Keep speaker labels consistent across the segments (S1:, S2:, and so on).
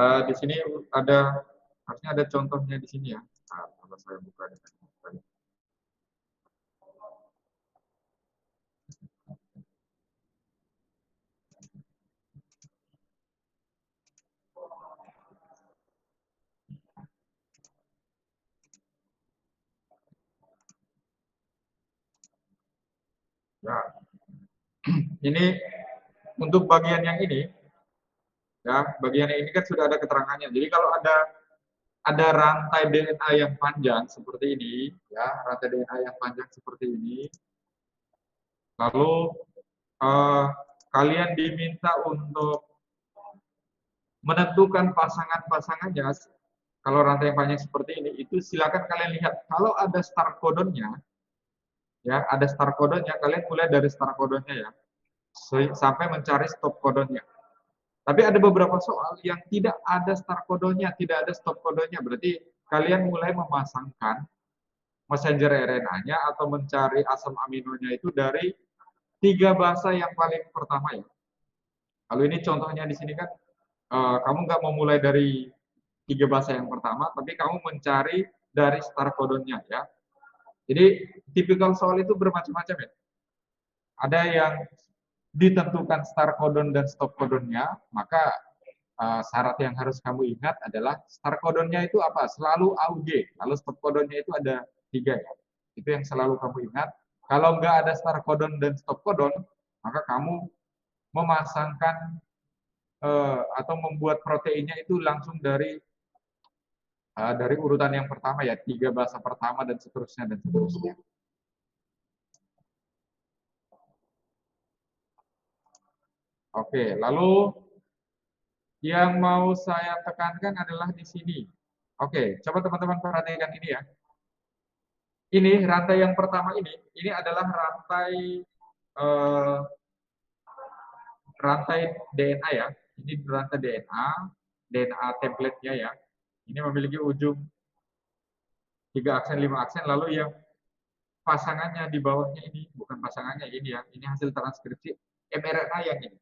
S1: Di sini ada, harusnya ada contohnya di sini ya. Kalau saya buka di sini. Nah, ini untuk bagian yang ini, ya, bagian yang ini kan sudah ada keterangannya. Jadi kalau ada rantai DNA yang panjang seperti ini, ya, rantai DNA yang panjang seperti ini, lalu eh, kalian diminta untuk menentukan pasangan-pasangannya. Kalau rantai yang panjang seperti ini, itu silakan kalian lihat. Kalau ada start codonnya, ya, ada start codonnya, kalian mulai dari start codonnya ya, sampai mencari stop codonnya. Tapi ada beberapa soal yang tidak ada start codonnya, tidak ada stop codonnya. Berarti kalian mulai memasangkan messenger RNA-nya atau mencari asam aminonya itu dari 3 bahasa yang paling pertama ya. Kalau ini contohnya di sini kan, kamu nggak mau mulai dari 3 bahasa yang pertama, tapi kamu mencari dari start codonnya ya. Jadi tipikal soal itu bermacam-macam ya. Ada yang ditentukan start codon dan stop codonnya, maka syarat yang harus kamu ingat adalah start codonnya itu apa? Selalu AUG. Lalu stop codonnya itu ada 3 ya. Itu yang selalu kamu ingat. Kalau nggak ada start codon dan stop codon, maka kamu memasangkan atau membuat proteinnya itu langsung dari urutan yang pertama ya, 3 bahasa pertama dan seterusnya dan seterusnya. Oke, lalu yang mau saya tekankan adalah di sini. Oke, coba teman-teman perhatikan ini ya. Ini rantai yang pertama ini adalah eh, rantai DNA ya. Ini rantai DNA template-nya ya. Ini memiliki ujung 3 aksen, 5 aksen, lalu yang pasangannya di bawahnya ini, bukan pasangannya ini ya, ini hasil transkripsi mRNA yang ini.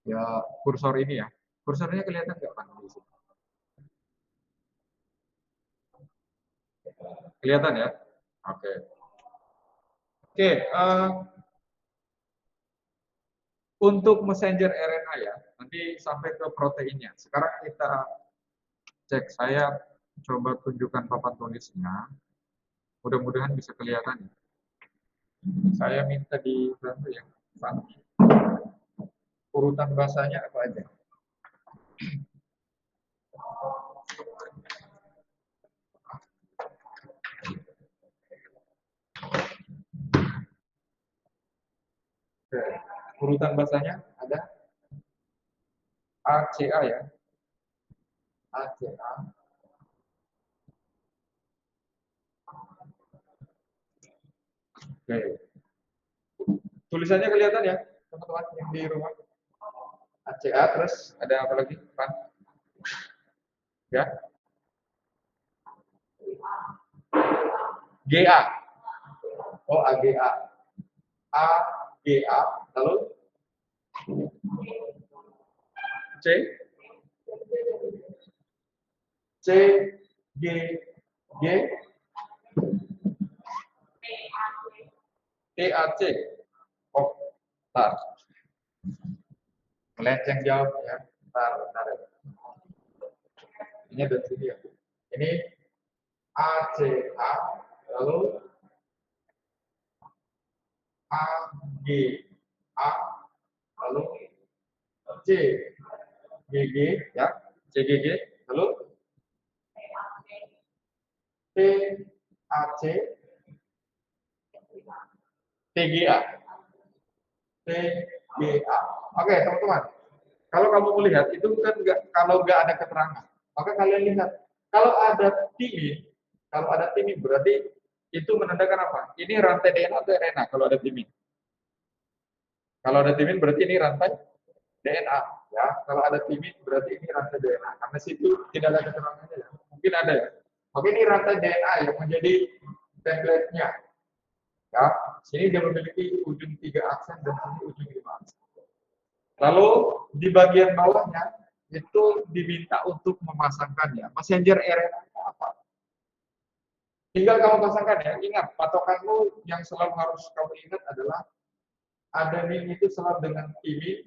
S1: Ya, kursor ini ya. Kursornya kelihatan nggak Pak di sini? Kelihatan ya? Oke. Oke, untuk messenger RNA ya, nanti sampai ke proteinnya. Sekarang kita cek, saya coba tunjukkan papan tulisnya. Mudah-mudahan bisa kelihatan. Saya minta dibantu ya, Pak. Urutan bahasanya apa aja? Oke. Urutan bahasanya ada ACA ya. ACA. Oke. Tulisannya kelihatan ya, teman-teman yang di rumah. ACA, terus ada apa lagi, Pak? Ya. GA. Oh, AGA. AGA. Lalu C. C. G. G. TAC. Oh, bentar. Melenceng jauh ya. Bentar. Ini ada sini ya. Ini ACA. Lalu AGA. Lalu CGG ya. CGG. Lalu TAC. TGA. TGA. Oke, teman-teman. Kalau kamu melihat itu kan kalau nggak ada keterangan, maka kalian lihat kalau ada timin, berarti itu menandakan apa? Ini rantai DNA atau RNA kalau ada timin. Kalau ada timin berarti ini rantai DNA, ya. Kalau ada timin berarti ini rantai DNA. Karena situ tidak ada keterangannya ya. Mungkin ada ya. Oke, ini rantai DNA yang menjadi template-nya. Ya, sini dia memiliki ujung 3 aksen dan sini ujung 5 aksen. Lalu di bagian bawahnya itu diminta untuk memasangkannya. Messenger RNA apa? Tinggal kamu pasangkan ya. Ingat, patokanmu yang selalu harus kamu ingat adalah adenin itu selalu dengan timin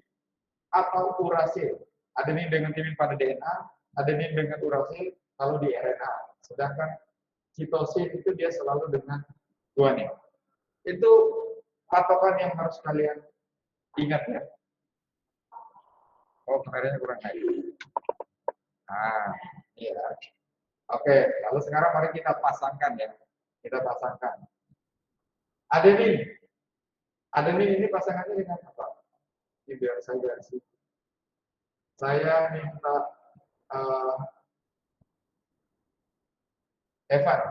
S1: atau urasil. Adenin dengan timin pada DNA, adenin dengan urasil kalau di RNA. Sedangkan sitosin itu dia selalu dengan guanin. Itu patokan yang harus kalian ingat ya. Oh, kameranya kurang naik. Nah, iya. Oke, lalu sekarang mari kita pasangkan ya. Kita pasangkan. Adenin. Adenin ini pasangannya dengan apa? Ini biar saya ganti. Saya minta Evan,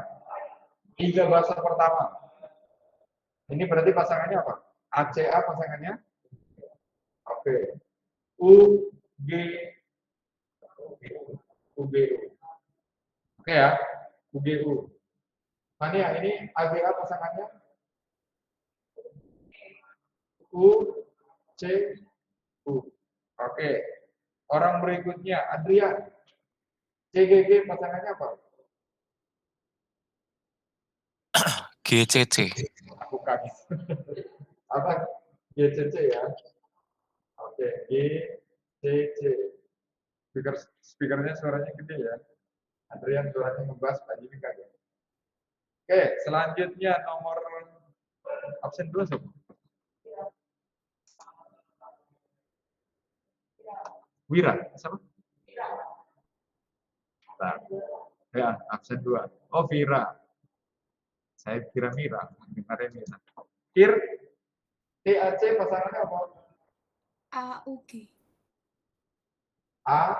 S1: 3 bahasa pertama. Ini berarti pasangannya apa? ACA pasangannya? Oke. U, G, UGU. Oke ya, UGU. Mania, ini AGA pasangannya? U, C, U. Oke. Orang berikutnya, Adrian. CGG pasangannya apa?
S2: GCC.
S1: Aku kaget. Apa? GCC ya. Oke, GCC. Speakernya suaranya gede ya. Adrian suaranya ngebas, Pak Jimmy kaget. Oke, selanjutnya nomor absen 2 siapa? Wira, siapa? Nah, ya, absen 2. Oh, Vira. Saya kira Mira, dengarnya Mira. Kir, TAC pasangannya apa?
S3: AUG.
S1: A,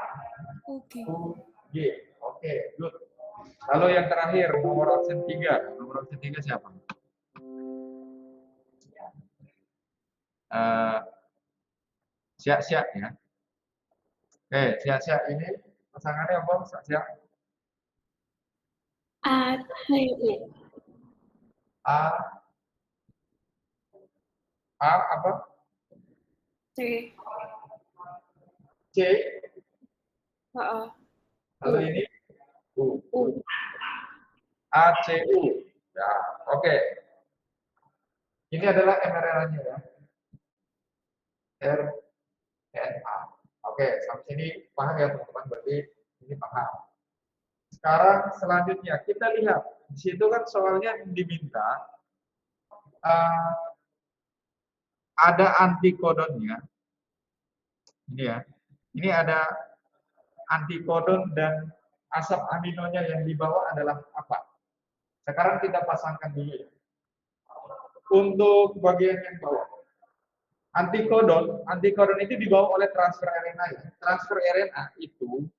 S3: UG.
S1: U, G. Oke, good. Lalu yang terakhir, nomor absen 3. Nomor absen 3 siapa? Siap-siap ya. Oke, siap-siap ini pasangannya apa? Siap-siap.
S3: ACU.
S1: A, A apa?
S3: C.
S1: C. Lalu ini U.
S3: U.
S1: ACU. Ya, oke. Ini adalah mRNA-nya ya. RNA. Oke, sampai sini paham ya teman-teman, berarti ini paham. Sekarang selanjutnya kita lihat, di situ kan soalnya diminta ada antikodonnya. Ini ya. Ini ada antikodon dan asam aminonya yang dibawa adalah apa? Sekarang kita pasangkan dulu ya. Untuk bagian yang bawah. Antikodon itu dibawa oleh transfer RNA. Ya. Transfer RNA itu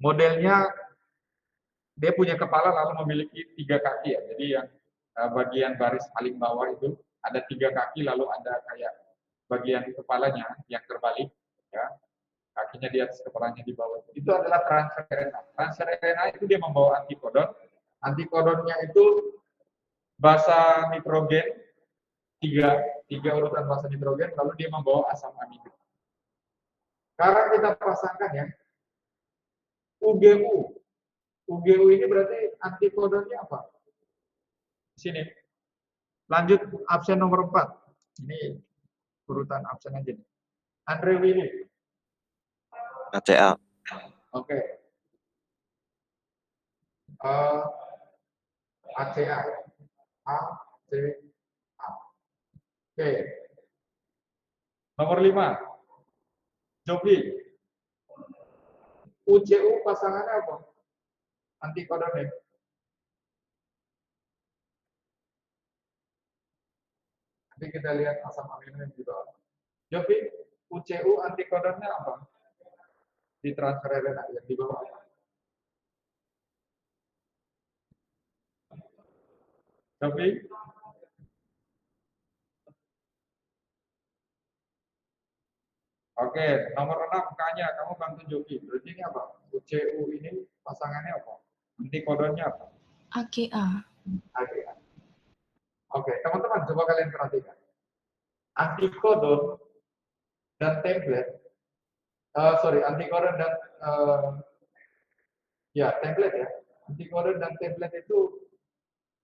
S1: modelnya dia punya kepala lalu memiliki 3 kaki ya. Jadi yang bagian baris paling bawah itu ada 3 kaki lalu ada kayak bagian kepalanya yang terbalik ya. Kakinya di atas, kepalanya di bawah. Itu adalah transfer RNA. Transfer RNA itu dia membawa antikodon. Antikodonnya itu basa nitrogen, tiga urutan basa nitrogen, lalu dia membawa asam amino. Sekarang kita pasangkan ya, UGU. UGU ini berarti antikodonnya apa? Sini. Lanjut absen nomor 4. Ini urutan absen aja nih. Andre Willy.
S2: ACA.
S1: Oke. ACA. ACA. Oke. Nomor 5. Jovi. UCU pasangannya apa? Antikodonnya. Nanti kita lihat asam amino yang di bawah. Jovi, UCU antikodonnya apa? Di transfer RNA yang di bawah apa? Jovi? Oke, nomor 6 K-nya, kamu bantu Jovi. Berarti ini apa? UCU ini pasangannya apa? Antikodonnya apa?
S3: AGA.
S1: AGA. Oke, teman-teman coba kalian perhatikan. Antikodon dan template Antikodon dan ya template ya. Antikodon dan template itu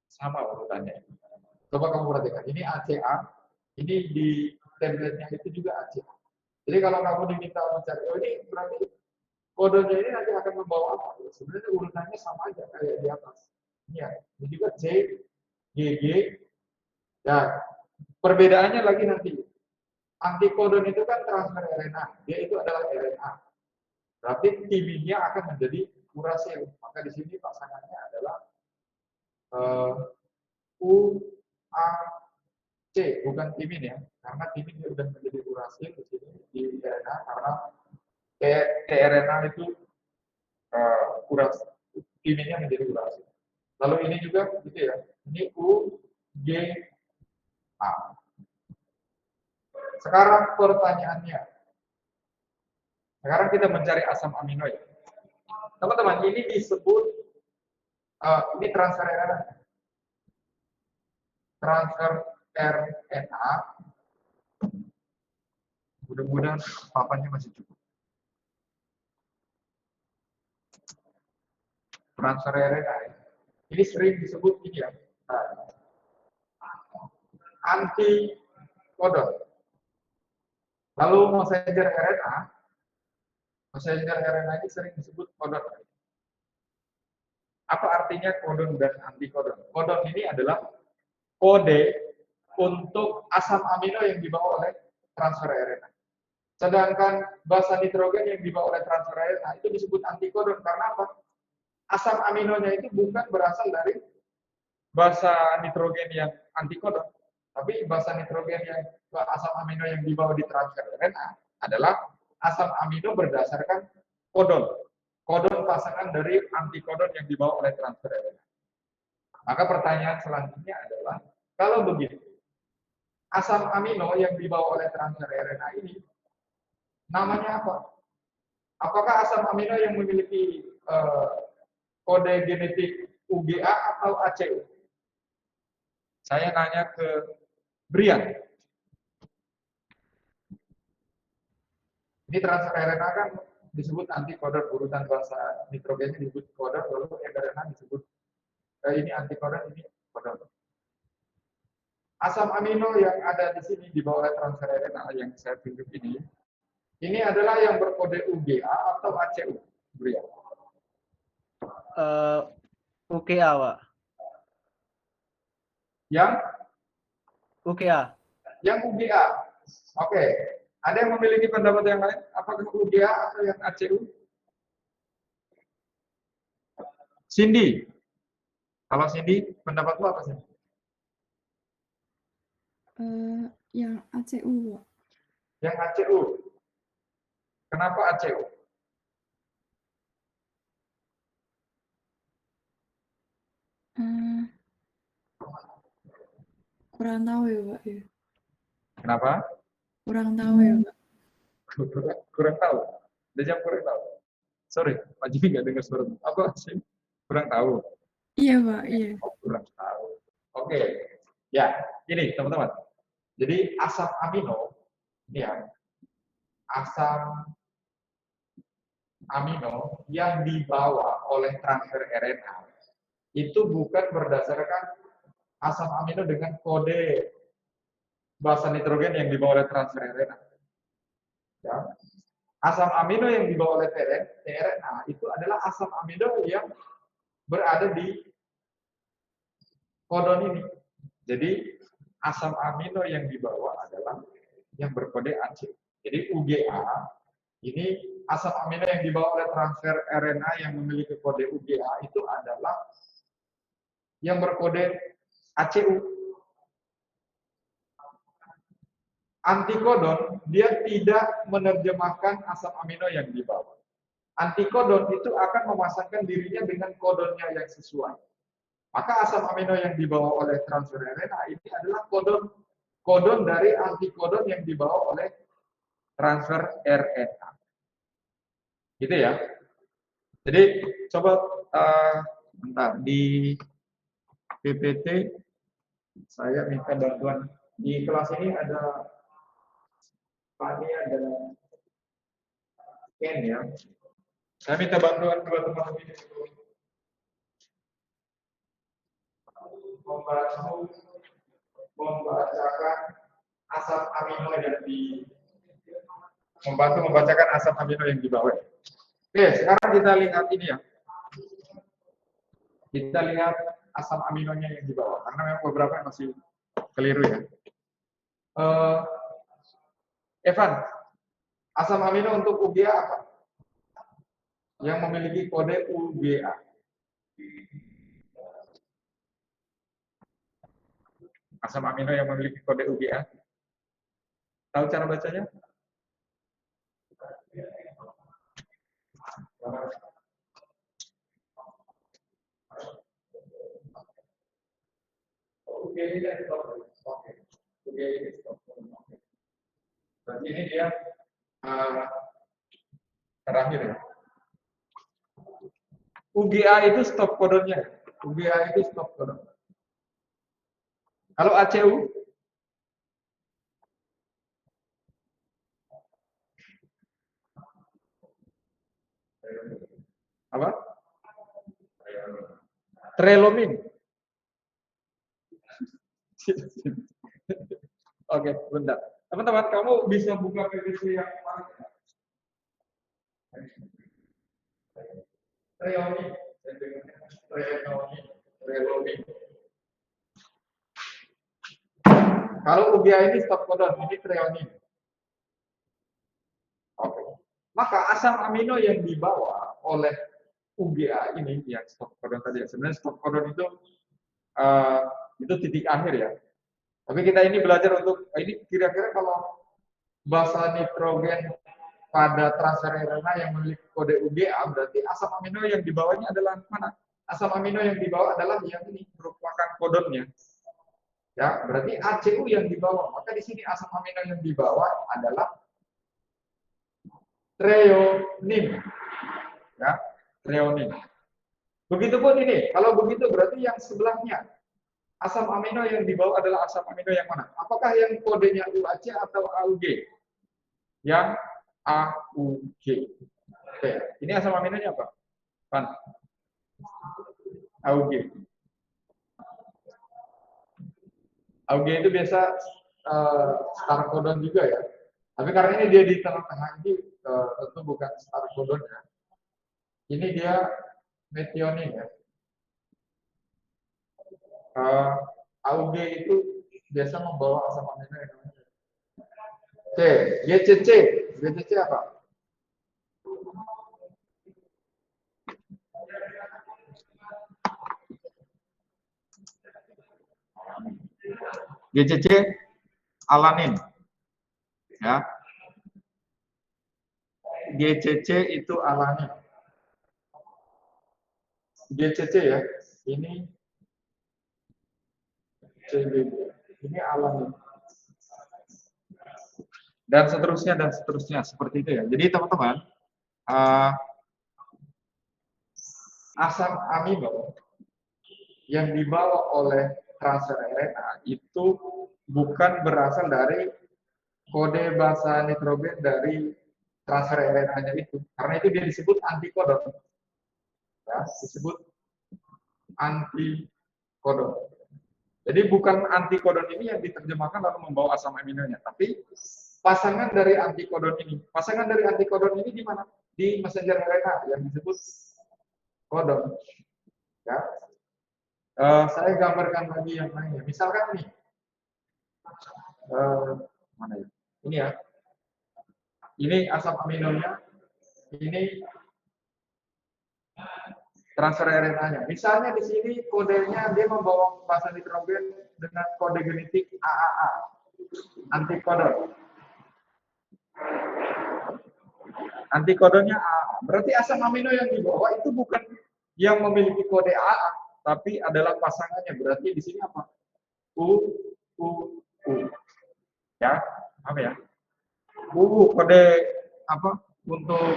S1: sama urutannya. Coba kamu perhatikan, ini ACA, ini di template-nya itu juga ACA. Jadi kalau kamu diminta mencari, oh ini berarti kodenya ini nanti akan membawa apa? Sebenarnya urutannya sama aja kayak di atas. Ini ya, ini juga C, GG. Ya, perbedaannya lagi nanti. Antikodon itu kan transfer RNA, dia itu adalah RNA. Berarti timingnya akan menjadi urasil. Maka di sini pasangannya adalah U, A, C, bukan timin ya. Karena timin dia sudah menjadi urasil di sini di RNA karena tRNA itu urasil. Timinnya menjadi urasil. Lalu ini juga gitu ya. Ini U, G, A. Sekarang pertanyaannya. Sekarang kita mencari asam amino ya. Teman-teman, ini disebut ini transfer RNA. Transfer RNA. Mudah-mudahan papannya masih cukup. Transfer RNA. Ini sering disebut ini ya. Antikodon. Lalu messenger RNA. Messenger RNA ini sering disebut kodon. Apa artinya kodon dan antikodon? Kodon ini adalah kode untuk asam amino yang dibawa oleh transfer RNA. Sedangkan basa nitrogen yang dibawa oleh transfer RNA itu disebut antikodon karena apa? Asam aminonya itu bukan berasal dari basa nitrogen yang antikodon, tapi basa nitrogen yang asam amino yang dibawa di transfer RNA adalah asam amino berdasarkan kodon. Kodon pasangan dari antikodon yang dibawa oleh transfer RNA. Maka pertanyaan selanjutnya adalah, kalau begitu, asam amino yang dibawa oleh transfer RNA ini namanya apa? Apakah asam amino yang memiliki kode genetik UGA atau ACU? Saya nanya ke Brian. Ini transfer RNA kan disebut antikodon, urutan bahasa nitrogennya disebut kodon, lalu RNA disebut ini antikodon, ini kodon. Asam amino yang ada di sini dibawa oleh transfer RNA yang saya tunjuk ini adalah yang berkode UGA atau ACU, Brian?
S4: UGA, Pak.
S1: Yang
S4: UGA.
S1: Yang UGA. Oke. Ada yang memiliki pendapat yang lain? Apakah UGA atau yang ACU? Cindy. Kalau Cindy, pendapatmu apa sih?
S3: Yang ACU, Pak.
S1: Yang ACU. Kenapa ACU?
S3: Kurang tahu ya, Pak. Ya.
S1: Kenapa?
S3: Kurang tahu ya, Pak.
S1: Kurang tahu. Udah jam kurang tahu. Sorry, Pak Jimmy nggak dengar suara. Apa sih? Kurang tahu.
S3: Iya, Pak. Iya.
S1: Oh, kurang tahu. Oke. Ya, ini teman-teman. Jadi asam amino, ini ya, asam amino yang dibawa oleh transfer RNA itu bukan berdasarkan asam amino dengan kode basa nitrogen yang dibawa oleh transfer RNA. Ya. Asam amino yang dibawa oleh tRNA itu adalah asam amino yang berada di kodon ini. Jadi asam amino yang dibawa adalah yang berkode AC. Jadi UGA ini asam amino yang dibawa oleh transfer RNA yang memiliki kode UGA itu adalah yang berkode ACU. Antikodon dia tidak menerjemahkan asam amino yang dibawa. Antikodon itu akan memasangkan dirinya dengan kodonnya yang sesuai. Maka asam amino yang dibawa oleh transfer RNA ini adalah kodon dari antikodon yang dibawa oleh transfer RNA. Gitu ya. Jadi coba bentar di PPT saya minta bantuan. Di kelas ini ada Pak Nia dan N ya. Saya minta bantuan dua teman ini untuk membacakan asam amino yang membacakan asam amino yang di bawah. Oke, sekarang kita lihat ini ya. Kita lihat asam aminonya yang di bawah, karena memang beberapa yang masih keliru ya. Evan, asam amino untuk UGA apa? Yang memiliki kode UGA. Asam amino yang memiliki kode UGA. Tahu cara bacanya? UGA ini oke. UGA ini berarti ini dia terakhir ya. UGA itu stop codonnya. UGA itu stop codon. Kalau ACU? Apa? Trelomin. Oke, bentar. Teman-teman, kamu bisa buka PPC yang mana? Trelomin. Kalau UGA ini stop codon, ini treonin. Oke. Maka asam amino yang dibawa oleh UGA ini yang stop codon tadi. Sebenarnya stop codon itu titik akhir ya. Tapi kita ini belajar untuk ini kira-kira kalau basa nitrogen pada transfer RNA yang memiliki kode UGA berarti asam amino yang dibawanya adalah mana? Asam amino yang dibawa adalah yang ini merupakan kodonnya. Ya, berarti ACU yang dibawa. Maka di sini asam amino yang dibawa adalah treonin. Ya, treonin. Begitupun ini, kalau begitu berarti yang sebelahnya asam amino yang dibawa adalah asam amino yang mana? Apakah yang kodenya UAC atau AUG? Yang AUG. Oke, ini asam aminonya apa? Pan. AUG. AUG itu biasa star codon juga ya. Tapi karena ini dia di tengah-tengah ini tentu bukan star codon ya. Ini dia metionin ya. AUG itu biasa membawa asam amino yang namanya. Oke, GCC. GCC apa? GCC alanin. Ya. GCC itu alanin. GCC ya. Ini CBD. Ini alanin. Dan seterusnya seperti itu ya. Jadi teman-teman, asam amino yang dibawa oleh transfer RNA itu bukan berasal dari kode basa nitrogen dari transfer RNA-nya itu, karena itu dia disebut antikodon. Ya, disebut antikodon. Jadi bukan antikodon ini yang diterjemahkan lalu membawa asam aminonya, tapi pasangan dari antikodon ini. Pasangan dari antikodon ini di mana? Di messenger RNA yang disebut kodon. Ya. Saya gambarkan lagi yang lainnya. Misalkan nih, mana ya? Ini ya. Ini asam aminonya, ini transfer RNA-nya. Misalnya di sini kodenya dia membawa basa nitrogen dengan kode genetik AAA, antikodon. Antikodonnya AAA. Berarti asam amino yang dibawa itu bukan yang memiliki kode AA, tapi adalah pasangannya. Berarti di sini apa? U. Ya, apa ya? Kode apa untuk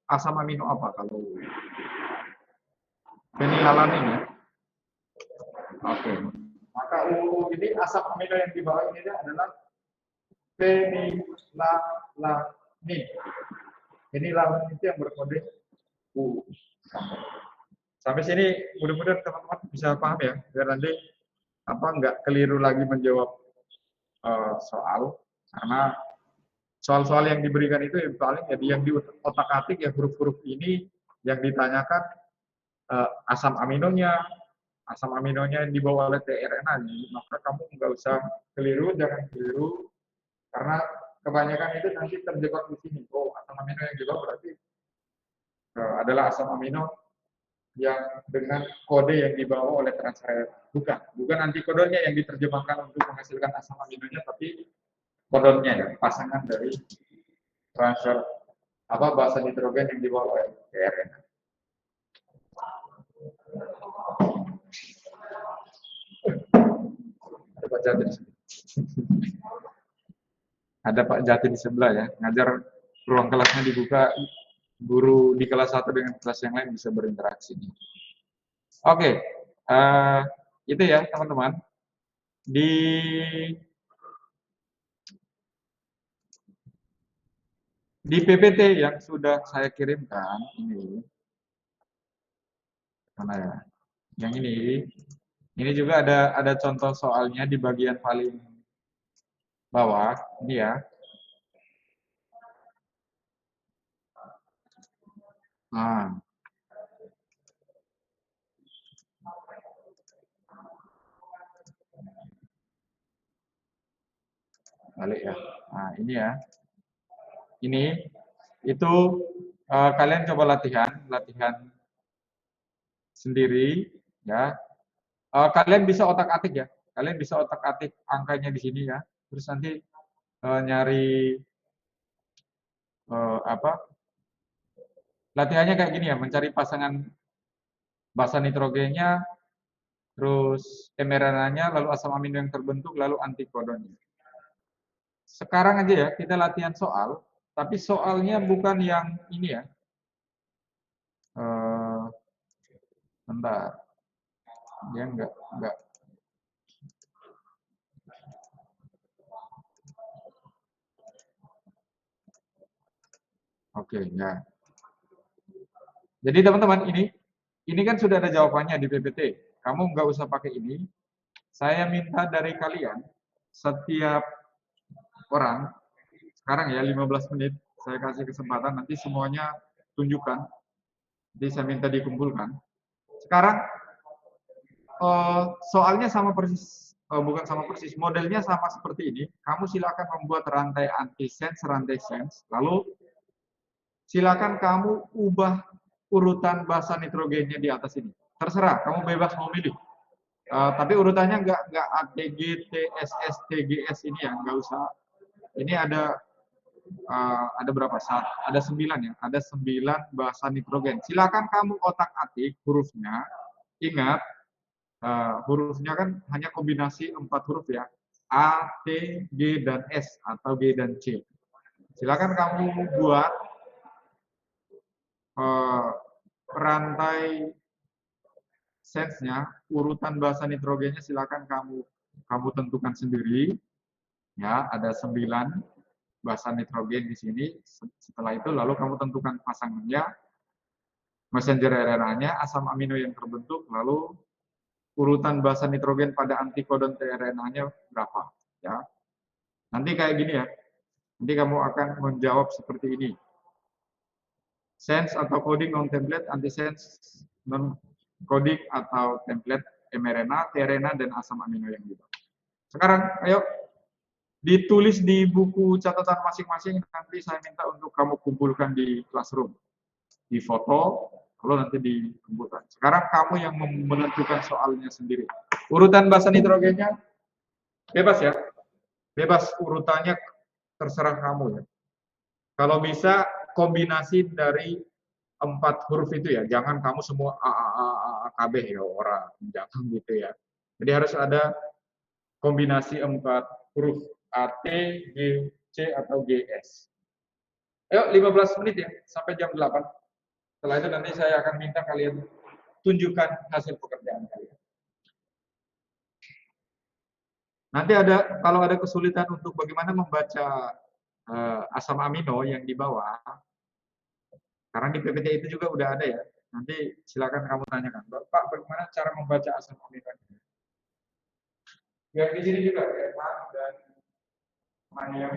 S1: asam amino apa kalau fenilalanin ya? Oke. Maka ini asam amino yang dibawa ini adalah Fenilalamin. Fenilalamin itu yang berkode U. Sampai sini mudah-mudahan teman-teman bisa paham ya, biar nanti nggak keliru lagi menjawab soal, karena soal-soal yang diberikan itu paling yang di otak-atik ya huruf-huruf ini yang ditanyakan asam aminonya yang dibawa oleh tRNA, maka kamu nggak usah keliru, jangan keliru, karena kebanyakan itu nanti terjebak di sini. Oh, asam amino yang dibawa berarti adalah asam amino yang dengan kode yang dibawa oleh transfer. Bukan antikodonnya yang diterjemahkan untuk menghasilkan asam aminonya, tapi kodonnya ya, pasangan dari transfer basa nitrogen yang dibawa oleh tRNA. Ada Pak Jati di sini. Ada Pak Jati di sebelah ya, ngajar, ruang kelasnya dibuka, guru di kelas 1 dengan kelas yang lain bisa berinteraksi. Oke, itu ya teman-teman. Di PPT yang sudah saya kirimkan ini, mana ya? Yang ini juga ada contoh soalnya di bagian paling bawah, ini ya. Nah, balik ya. Nah, ini ya. Ini itu kalian coba latihan sendiri ya. Kalian bisa otak-atik ya. Kalian bisa otak-atik angkanya di sini ya. Terus nanti nyari latihannya kayak gini ya, mencari pasangan basa nitrogennya, terus mRNA-nya, lalu asam amino yang terbentuk, lalu antikodonnya. Sekarang aja ya, kita latihan soal, tapi soalnya bukan yang ini ya. Bentar. Dia enggak. Oke, ya. Jadi teman-teman, ini kan sudah ada jawabannya di PPT. Kamu nggak usah pakai ini. Saya minta dari kalian, setiap orang, sekarang ya 15 menit, saya kasih kesempatan, nanti semuanya tunjukkan. Jadi saya minta dikumpulkan. Sekarang, soalnya sama persis, bukan sama persis, modelnya sama seperti ini. Kamu silakan membuat rantai antisense, rantai sense, lalu silakan kamu ubah urutan basa nitrogennya di atas ini. Terserah, kamu bebas mau milih. Tapi urutannya nggak ATG, TSS, TGS ini ya, nggak usah. Ini ada berapa saat? Ada 9 ya, ada 9 basa nitrogen. Silakan kamu otak-atik hurufnya. Ingat, hurufnya kan hanya kombinasi 4 huruf ya, A, T, G, dan S atau G dan C. Silakan kamu buat rantai sense-nya, urutan basa nitrogennya silakan kamu tentukan sendiri. Ya, ada 9 basa nitrogen di sini. Setelah itu lalu kamu tentukan pasangannya, messenger RNA-nya, asam amino yang terbentuk, lalu urutan basa nitrogen pada antikodon tRNA-nya berapa, ya. Nanti kayak gini ya. Nanti kamu akan menjawab seperti ini. Sense atau coding non-template, antisense non-coding atau template mRNA, tRNA, dan asam amino yang dibawa. Sekarang, ayo ditulis di buku catatan masing-masing, nanti saya minta untuk kamu kumpulkan di classroom. Di foto, lalu nanti dikumpulkan. Sekarang kamu yang menentukan soalnya sendiri. Urutan basa nitrogennya bebas ya. Bebas urutannya, terserah kamu ya. Kalau bisa kombinasi dari 4 huruf itu ya, jangan kamu semua A, KB ya, orang, jangan gitu ya. Jadi harus ada kombinasi 4 huruf, A, T, G, C, atau GS. Ayo 15 menit ya, sampai jam 8. Setelah itu nanti saya akan minta kalian tunjukkan hasil pekerjaan kalian. Nanti kalau ada kesulitan untuk bagaimana membaca asam amino yang di bawah, karena di PPT itu juga udah ada ya. Nanti silakan kamu tanyakan, Pak, bagaimana cara membaca asam amino? Yang di sini juga ya, Pak, dan Mania.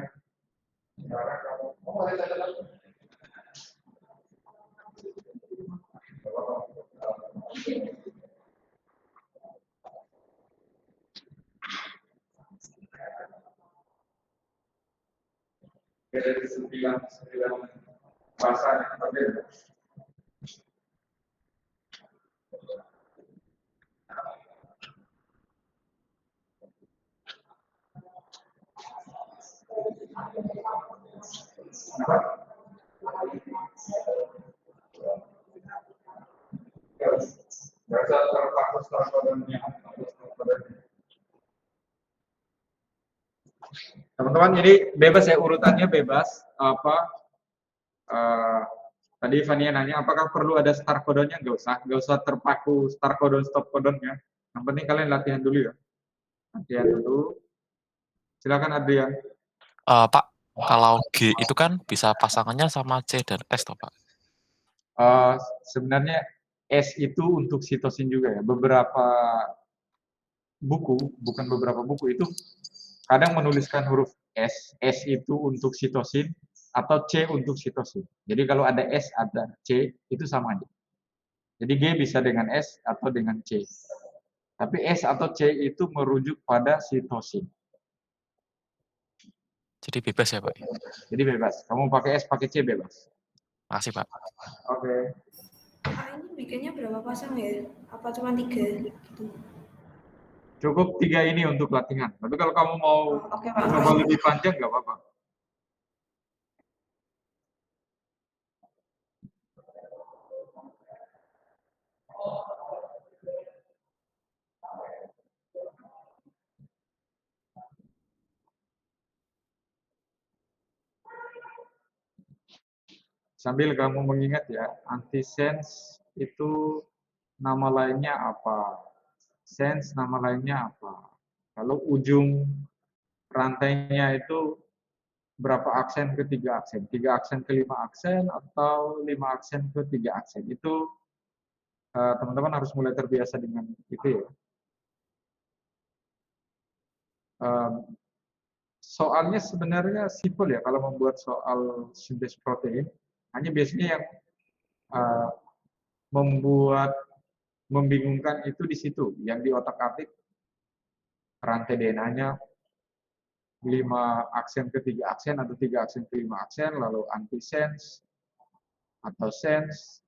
S1: Sekarang kamu boleh catat. Dari sembilan bahasa yang berbeda. Bahasa terpaku starkodonnya. Teman-teman, jadi bebas ya, urutannya bebas. Tadi Fania nanya, apakah perlu ada start codonnya? Nggak usah terpaku start codon, stop codonnya. Yang penting kalian latihan dulu ya. Latihan dulu. Silakan Adrian.
S2: Pak, kalau G itu kan bisa pasangannya sama C dan S toh, Pak?
S1: Sebenarnya S itu untuk sitosin juga ya. Beberapa buku, bukan beberapa buku, itu kadang menuliskan huruf S. S itu untuk sitosin atau C untuk sitosin. Jadi kalau ada S, ada C, itu sama aja. Jadi G bisa dengan S atau dengan C. Tapi S atau C itu merujuk pada sitosin.
S2: Jadi bebas ya, Pak?
S1: Jadi bebas. Kamu pakai S, pakai C, bebas.
S2: Makasih, Pak.
S1: Oke.
S5: Pak, ini bikinnya berapa pasang ya? Apa cuma 3 gitu?
S1: Cukup 3 ini untuk latihan. Tapi kalau kamu mau
S5: Oke, Pak.
S1: coba lebih panjang, nggak apa-apa. Sambil kamu mengingat ya, antisense itu nama lainnya apa? Sense nama lainnya apa? Kalau ujung rantainya itu berapa aksen ke 3 aksen? 3 aksen ke 5 aksen atau 5 aksen ke 3 aksen? Itu teman-teman harus mulai terbiasa dengan itu ya. Soalnya sebenarnya simpel ya kalau membuat soal sintesis protein. Hanya biasanya yang membuat membingungkan itu di situ, yang di otak-atik rantai DNA-nya 5 aksen ke 3 aksen atau 3 aksen ke 5 aksen, lalu antisense atau sense,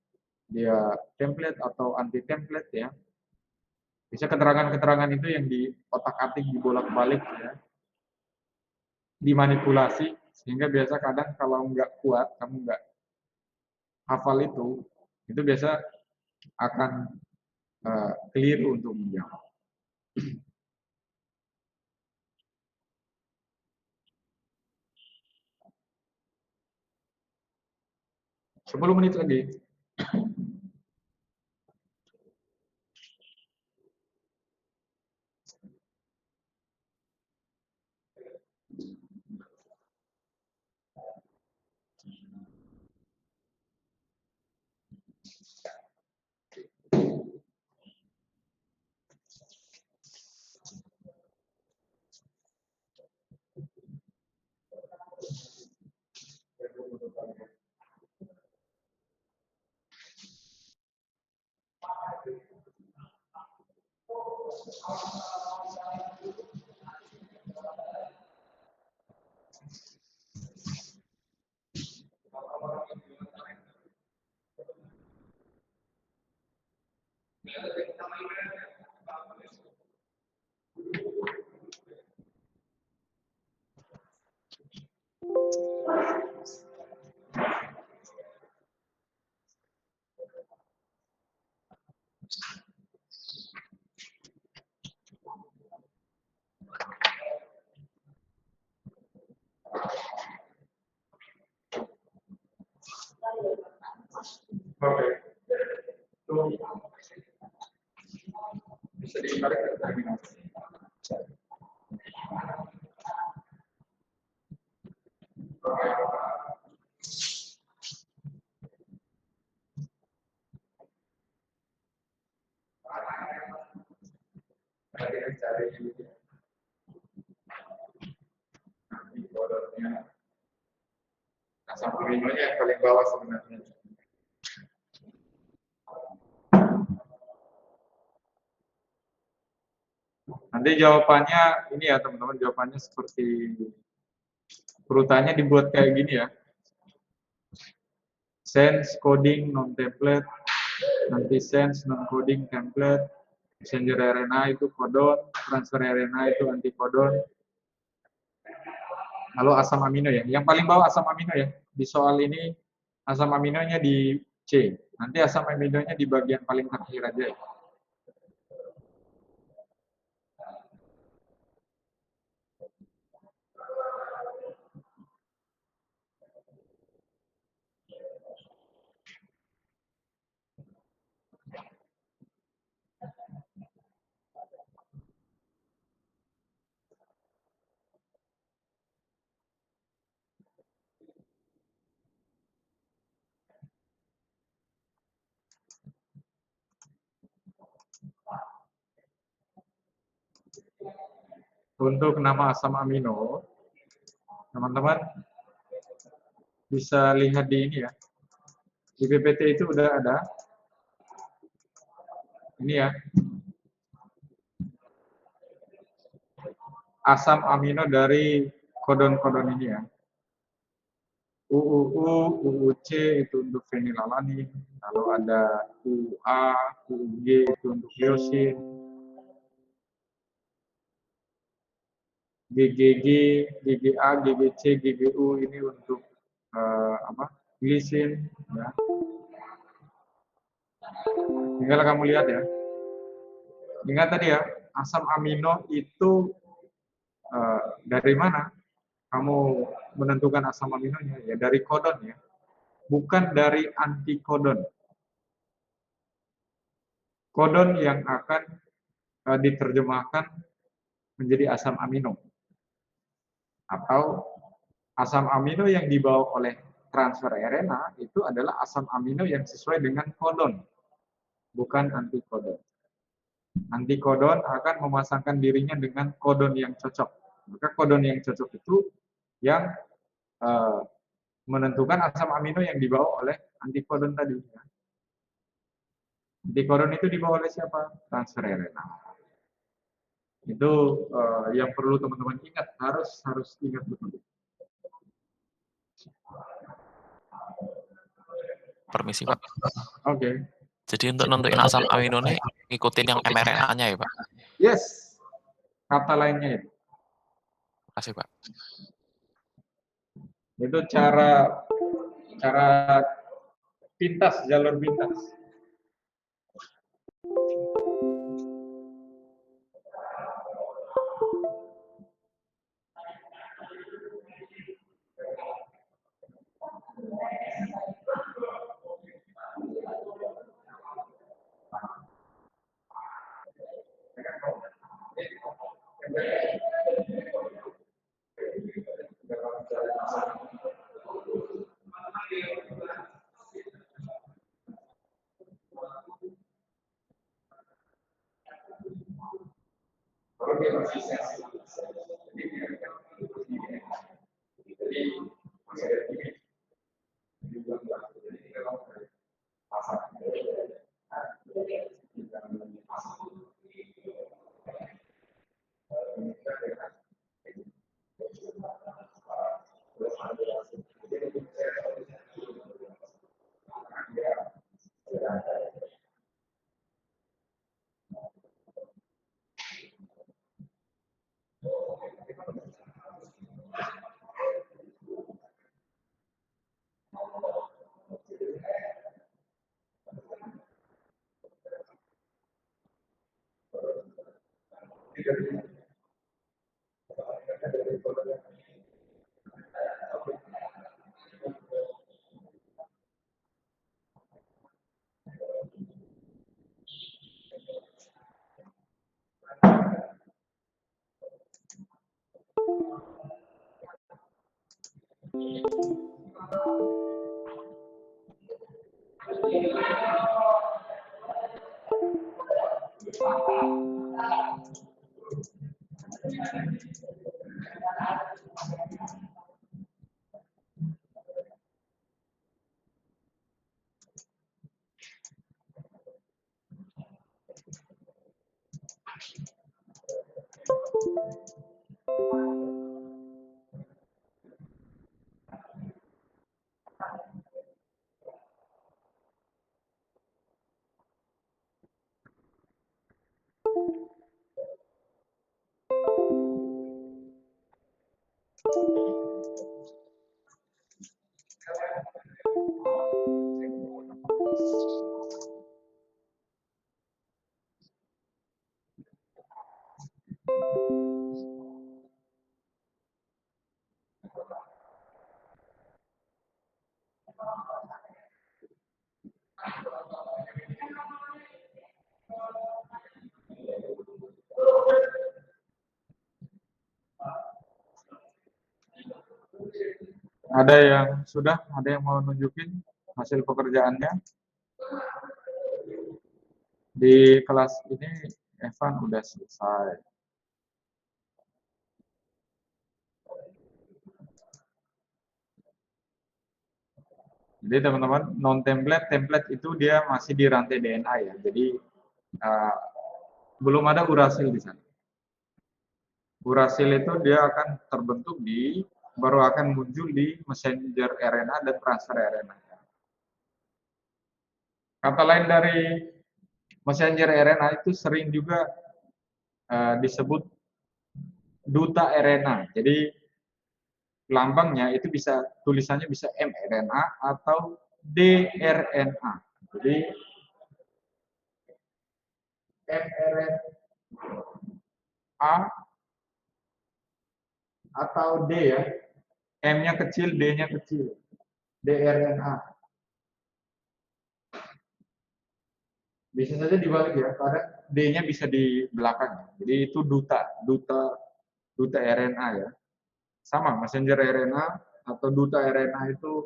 S1: dia template atau anti template ya. Bisa keterangan-keterangan itu yang di otak-atik dibolak-balik ya, dimanipulasi, sehingga biasa kadang kalau nggak kuat, kamu nggak hafal itu biasa akan keliru untuk menjawab. 10 menit lagi. Oke. Itu bisa ditarik ke terminal. dari antikodonnya. Asam aminonya yang paling bawah sebenarnya. Nanti jawabannya ini ya teman-teman, jawabannya seperti urutannya dibuat kayak gini ya. Sense, coding, non-template, nanti sense, non-coding, template, messenger RNA itu kodon, transfer RNA itu antikodon. Lalu asam amino ya, yang paling bawah asam amino ya. Di soal ini asam aminonya di C, nanti asam aminonya di bagian paling terakhir aja ya. Untuk nama asam amino, teman-teman bisa lihat di ini ya. Di PPT itu udah ada. Ini ya. Asam amino dari kodon-kodon ini ya. UUU, UUC itu untuk fenilalanin, lalu ada UA, UUG itu untuk leusin, GGG, GGA, GGC, GGU ini untuk glisin ya. Tinggal kamu lihat ya. Ingat tadi ya, asam amino itu dari mana kamu menentukan asam aminonya? Ya dari kodon ya, bukan dari antikodon. Kodon yang akan diterjemahkan menjadi asam amino. Atau asam amino yang dibawa oleh transfer RNA itu adalah asam amino yang sesuai dengan kodon, bukan antikodon. Antikodon akan memasangkan dirinya dengan kodon yang cocok. Maka kodon yang cocok itu yang menentukan asam amino yang dibawa oleh antikodon tadi. Antikodon itu dibawa oleh siapa? Transfer RNA. Itu yang perlu teman-teman ingat, harus ingat betul.
S2: Permisi, Pak.
S1: Oke.
S2: Jadi untuk nentuin asam amino ini ngikutin yang mRNA-nya ya, Pak?
S1: Yes. Kata lainnya itu.
S2: Makasih, Pak.
S1: Itu cara pintas, jalur pintas. Ada yang sudah? Ada yang mau nunjukin hasil pekerjaannya? Di kelas ini Evan udah selesai. Jadi teman-teman, non-template, template itu dia masih di rantai DNA ya. Jadi belum ada urasil di sana. Urasil itu dia akan terbentuk baru akan muncul di messenger RNA dan transfer RNA. Kata lain dari messenger RNA itu sering juga disebut duta RNA. Jadi lambangnya itu tulisannya bisa mRNA atau dRNA. Jadi mRNA atau D ya. M-nya kecil, D-nya kecil. dRNA. Bisa saja dibalik ya, kadang D-nya bisa di belakang. Jadi itu duta RNA ya. Sama, messenger RNA atau duta RNA itu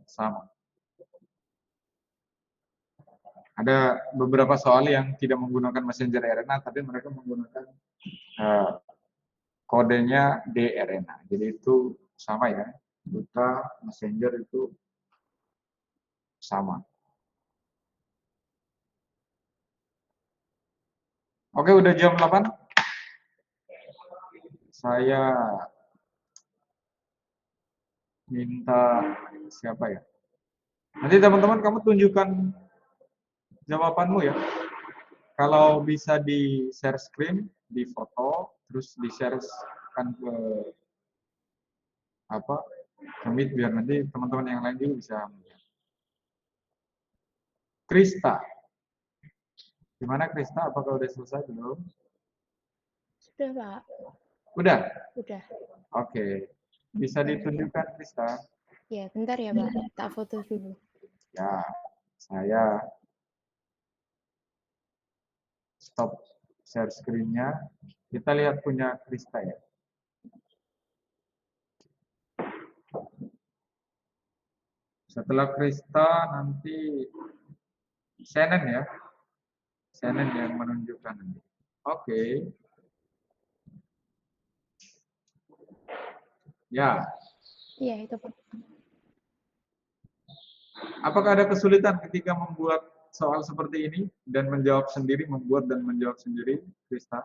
S1: sama. Ada beberapa soal yang tidak menggunakan messenger RNA, tapi mereka menggunakan kodenya dRNA. Jadi itu sama ya, duta messenger itu sama. Oke, udah jam 8. Saya minta siapa ya? Nanti teman-teman kamu tunjukkan jawabanmu ya. Kalau bisa di share screen, di foto, terus di share kan ke ke Meet biar nanti teman-teman yang lain juga bisa melihat. Krista. Gimana Krista? Apakah udah selesai belum?
S6: Sudah, Pak.
S1: Udah?
S6: Udah.
S1: Oke. Bisa ditunjukkan Krista?
S6: Ya, bentar ya, Pak. Tak foto dulu.
S1: Ya, saya stop share screen-nya. Kita lihat punya Krista ya. Setelah Krista nanti Shannon ya. Shannon yang menunjukkan nanti. Oke. Ya.
S6: Iya, itu, Pak.
S1: Apakah ada kesulitan ketika membuat soal seperti ini dan menjawab sendiri, membuat dan menjawab sendiri, Krista?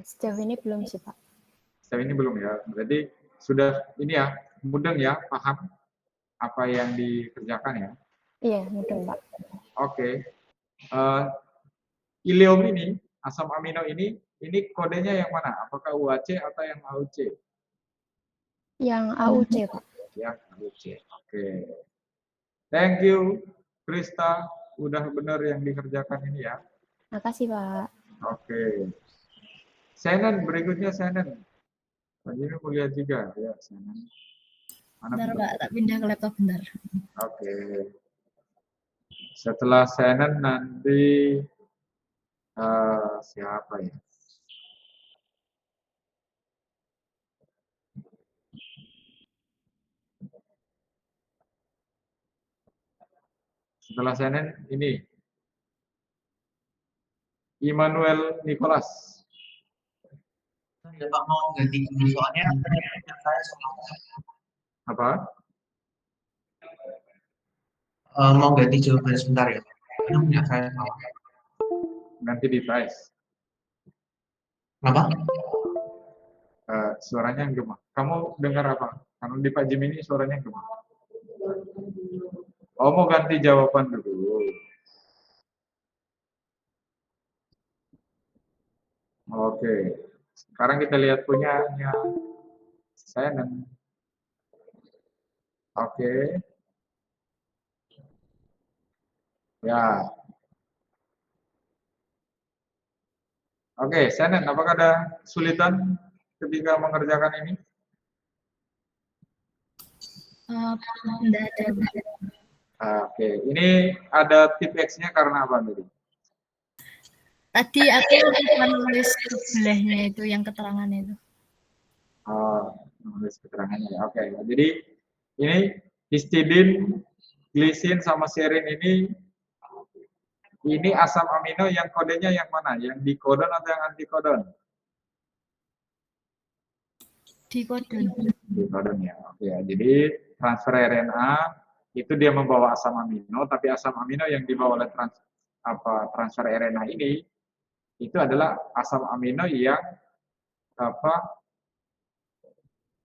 S6: Sejauh ini belum sih, Pak.
S1: Sejauh ini belum ya. Berarti sudah ini ya, mudeng ya, paham apa yang dikerjakan ya?
S6: Iya, mudeng, Pak.
S1: Oke. Ileum ini, asam amino ini kodenya yang mana? Apakah UAC atau yang AUC?
S6: Yang AUC, Pak.
S1: Yang AUC. Oke. Thank you, Krista. Udah benar yang dikerjakan ini ya.
S6: Makasih, Pak.
S1: Oke. Shannon, berikutnya Shannon. Tadi ini mau lihat juga ya, Shannon.
S7: Bentar, Pak, tak pindah ke laptop bentar.
S1: Oke. Setelah Shannon nanti siapa ya? Setelah Shannon ini Immanuel Nicholas.
S8: Ya Pak, mau ganti soalnya saya
S1: Apa?
S8: mau ganti jawabannya sebentar ya. Karena punya saya salah.
S1: Ganti device.
S8: Kenapa?
S1: Suaranya gema. Kamu dengar apa? Karena di Pak Jim ini suaranya gema. Oh, mau ganti jawaban dulu. Oke. Sekarang kita lihat punyanya Shannon. Oke. Ya. Oke, Shannon, apakah ada kesulitan ketika mengerjakan ini?
S7: Enggak ada.
S1: Oke, ini ada tip X-nya karena apa tadi?
S7: Tadi aku lupa nulis sebelahnya itu yang keterangannya itu.
S1: Oh, nulis keterangannya. Oke, jadi ini histidin, glisin, sama serin ini asam amino yang kodenya yang mana? Yang dikodon atau yang antikodon?
S7: Dikodon.
S1: Dikodon ya. Oke, jadi transfer RNA itu dia membawa asam amino, tapi asam amino yang dibawa oleh transfer RNA ini itu adalah asam amino yang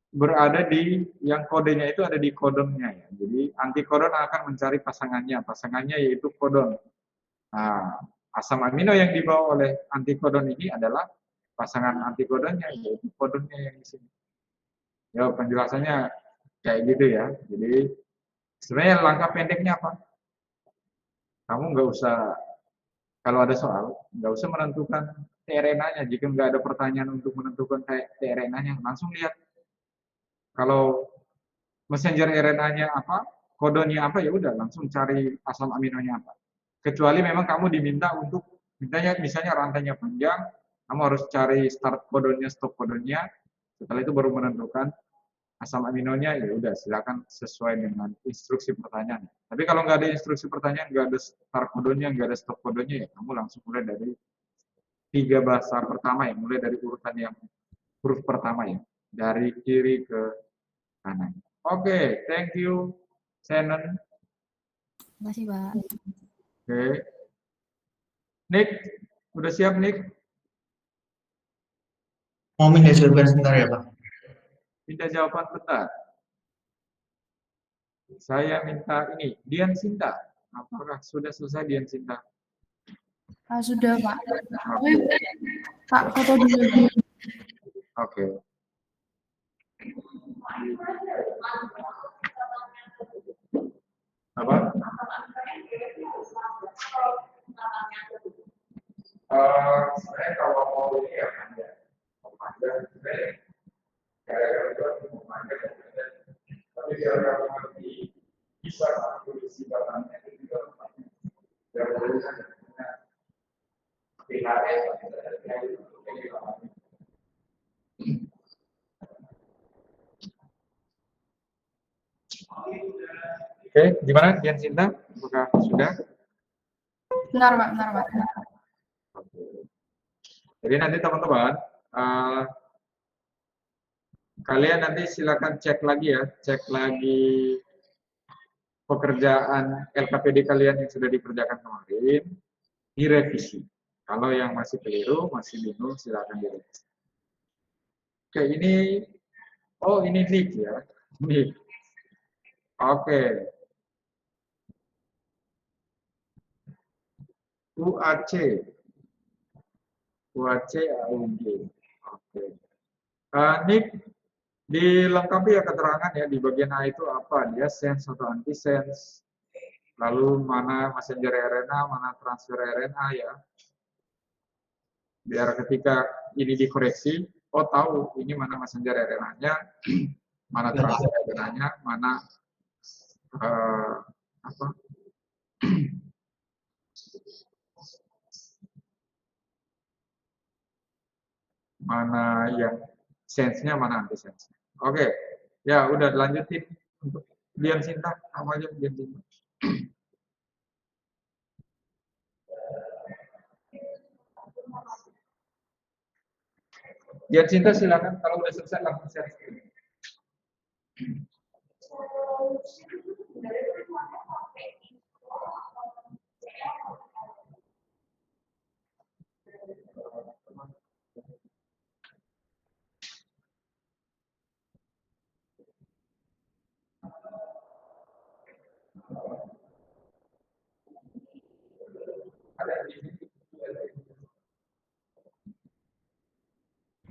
S1: berada di yang kodenya itu ada di kodonnya ya. Jadi antikodon akan mencari pasangannya yaitu kodon. Nah, asam amino yang dibawa oleh antikodon ini adalah pasangan antikodonnya yaitu kodonnya yang di sini. Ya, penjelasannya kayak gitu ya. Jadi sebenarnya langkah pendeknya apa? Kamu nggak usah, kalau ada soal, nggak usah menentukan tRNA-nya. Jika nggak ada pertanyaan untuk menentukan tRNA-nya, langsung lihat. Kalau messenger RNA-nya apa, kodenya apa, ya udah langsung cari asam aminonya apa. Kecuali memang kamu diminta untuk, misalnya rantainya panjang, kamu harus cari start kodonnya, stop kodonnya, setelah itu baru menentukan asam aminonya, ya udah silakan sesuai dengan instruksi pertanyaan. Tapi kalau nggak ada instruksi pertanyaan, nggak ada start kodonnya, nggak ada stop kodonnya, ya kamu langsung mulai dari 3 bahasa pertama ya, mulai dari urutan yang huruf pertama ya, dari kiri ke kanan. Oke, thank you, Shannon.
S7: Terima kasih, Pak.
S1: Oke. Nick, udah siap, Nick?
S8: Mau minta jawaban sebentar ya, Pak?
S1: Minta jawaban bentar. Saya minta ini, Dian Sinta. Apakah sudah selesai Dian Sinta?
S3: Sudah, Pak.
S1: Oke.
S3: Pak, foto dulu.
S1: Oke. Apa? Sebenarnya kalau mau ini ya panjang. Mau panjang, sebenarnya gara-gara itu mau panjang. Tapi biar kamu ngerti, bisa tulis sifatnya itu juga panjang. Ya boleh saja. PHS, Oke, gimana Dian Sinta? Apakah sudah?
S3: Benar, Pak. Benar, Pak.
S1: Jadi nanti teman-teman, kalian nanti silakan cek lagi ya, cek lagi pekerjaan LKPD kalian yang sudah dikerjakan kemarin, direvisi. Kalau yang masih keliru, masih bingung, silakan direvisi. Oke, ini, oh ini Nick ya, Nick. Oke. UAC. UAC AUG. Oke. Nick, dilengkapi ya keterangan ya di bagian A itu apa? Dia sense atau antisense. Lalu mana messenger RNA, mana transfer RNA ya. Biar ketika ini dikoreksi, oh tahu ini mana messenger RNA-nya, mana transfer RNA-nya, mana apa? Mana yang sense-nya, mana antisense-nya. Oke, ya udah lanjutin untuk Dian Sinta, apa aja Dian Sinta. Dian Sinta silakan kalau udah selesai langsung share screen.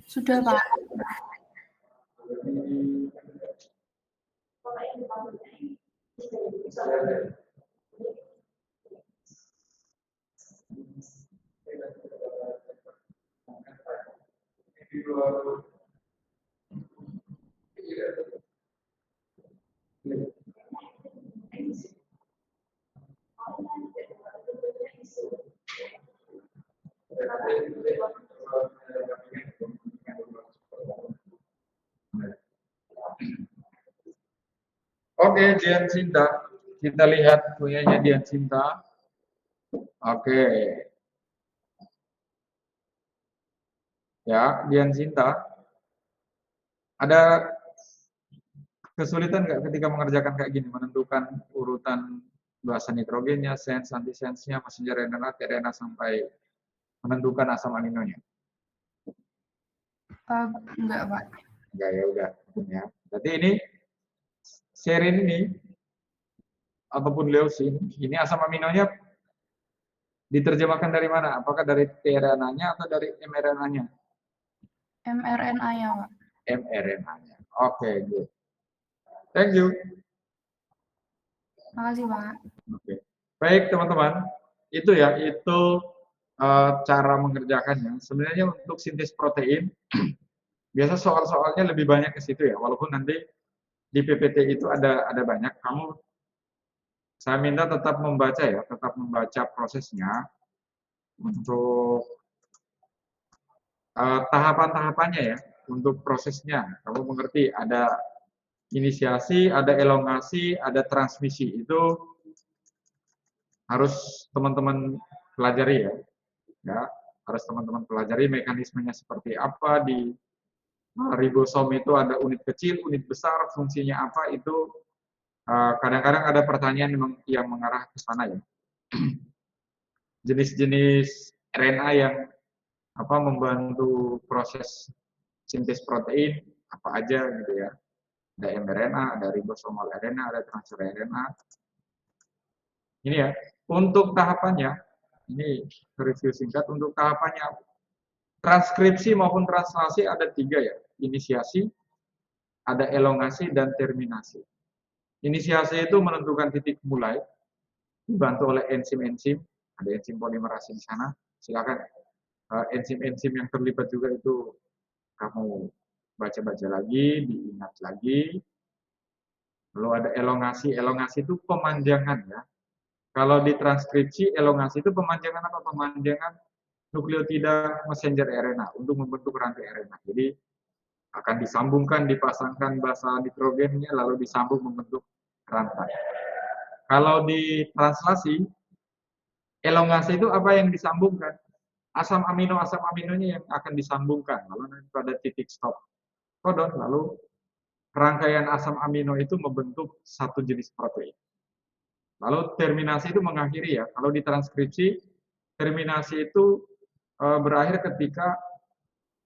S3: Sudah, Pak.
S1: Oke, Dian Cinta. Kita lihat punyanya Dian Cinta. Oke. Ya, Dian Cinta. Ada kesulitan nggak ketika mengerjakan kayak gini, menentukan urutan basa nitrogennya, sense, antisense-nya, messenger RNA, tRNA sampai menentukan asam aminonya?
S3: Enggak, Pak.
S1: Enggak, ya udah. Ya. Berarti ini serine ini ataupun leucin, ini asam aminonya diterjemahkan dari mana? Apakah dari tRNA-nya atau dari mRNA-nya?
S3: mRNA-nya, Pak.
S1: mRNA-nya. Oke, good. Thank you.
S3: Makasih, Pak.
S1: Oke. Baik, teman-teman. Itu cara mengerjakannya. Sebenarnya untuk sintesis protein, biasa soal-soalnya lebih banyak ke situ ya. Walaupun nanti di PPT itu ada banyak. Saya minta tetap membaca ya, tetap membaca prosesnya untuk tahapan-tahapannya ya, untuk prosesnya. Kamu mengerti ada inisiasi, ada elongasi, ada transmisi. Itu harus teman-teman pelajari ya. Ya, harus teman-teman pelajari mekanismenya seperti apa di ribosom itu ada unit kecil, unit besar, fungsinya apa itu kadang-kadang ada pertanyaan yang mengarah ke sana ya. Jenis-jenis RNA yang membantu proses sintesis protein apa aja gitu ya. Ada mRNA, ada ribosomal RNA, ada transfer RNA. Ini ya, untuk tahapannya, ini review singkat, untuk tahapannya transkripsi maupun translasi ada 3 ya, inisiasi, ada elongasi, dan terminasi. Inisiasi itu menentukan titik mulai, dibantu oleh enzim-enzim, ada enzim polimerase di sana, silakan enzim-enzim yang terlibat juga itu kamu baca-baca lagi, diingat lagi. Lalu ada elongasi, elongasi itu pemanjangan ya. Kalau di transkripsi, elongasi itu pemanjangan apa? Pemanjangan nukleotida messenger RNA untuk membentuk rantai RNA. Jadi akan disambungkan, dipasangkan basa nitrogennya, lalu disambung membentuk rantai. Kalau di translasi, elongasi itu apa yang disambungkan? Asam aminonya yang akan disambungkan. Lalu pada titik stop codon, lalu rangkaian asam amino itu membentuk satu jenis protein. Lalu terminasi itu mengakhiri ya. Kalau di transkripsi, terminasi itu berakhir ketika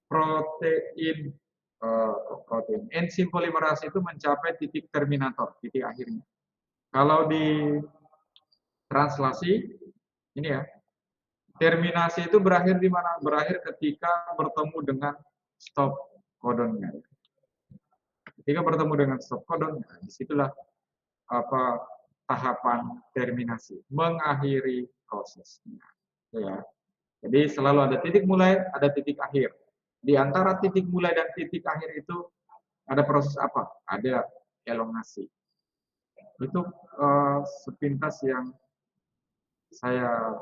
S1: protein enzim polimerase itu mencapai titik terminator, titik akhirnya. Kalau di translasi, ini ya, terminasi itu berakhir di mana? Berakhir ketika bertemu dengan stop codonnya. Ketika bertemu dengan stop codonnya, disitulah tahapan terminasi, mengakhiri prosesnya. Ya. Jadi selalu ada titik mulai, ada titik akhir. Di antara titik mulai dan titik akhir itu ada proses apa? Ada elongasi. Itu sepintas yang saya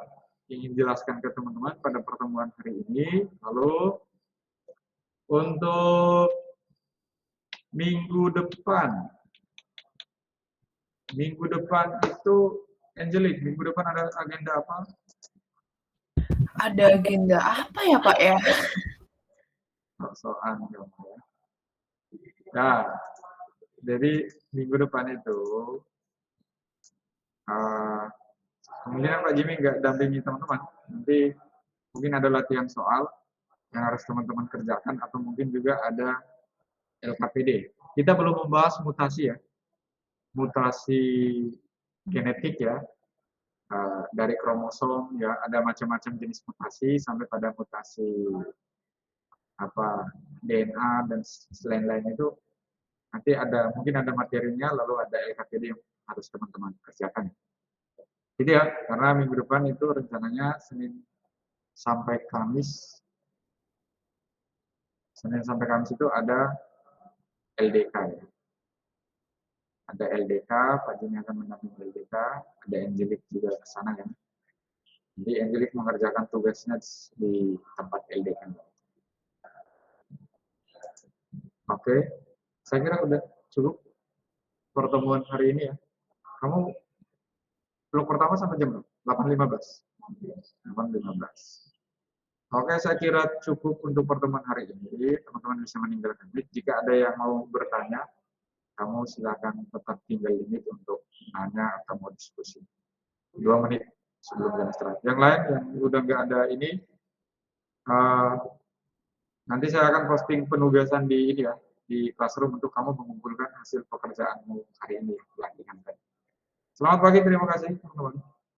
S1: ingin jelaskan ke teman-teman pada pertemuan hari ini. Lalu untuk minggu depan itu Angelic, minggu depan ada agenda apa?
S9: Ada agenda apa ya Pak ya?
S1: Soal ya. Nah, jadi minggu depan itu kemungkinan Pak Jimmy nggak dampingi teman-teman. Nanti mungkin ada latihan soal yang harus teman-teman kerjakan atau mungkin juga ada LKPD. Kita belum membahas mutasi ya, mutasi genetik ya, dari kromosom ya, ada macam-macam jenis mutasi sampai pada mutasi apa DNA dan lain-lain itu nanti mungkin ada materinya, lalu ada LKPD yang harus teman-teman kerjakan. Jadi ya, karena minggu depan itu rencananya Senin sampai Kamis itu ada LDK ya. Ada LDK, Pak Juni akan mendampingi LDK, ada Angelik juga ke sana kan. Jadi Angelik mengerjakan tugasnya di tempat LDK. Oke, saya kira udah cukup pertemuan hari ini ya. Kamu blok pertama sampai jam 8.15. 8.15. Oke, saya kira cukup untuk pertemuan hari ini. Teman-teman bisa meninggalkan mic. Jika ada yang mau bertanya, kamu silakan tetap tinggal di mic untuk nanya atau mau diskusi. 2 menit sebelum jam istirahat. Yang lain yang udah nggak ada ini, nanti saya akan posting penugasan di ini ya, di Classroom untuk kamu mengumpulkan hasil pekerjaanmu hari ini, latihan tadi. Selamat pagi, terima kasih teman-teman.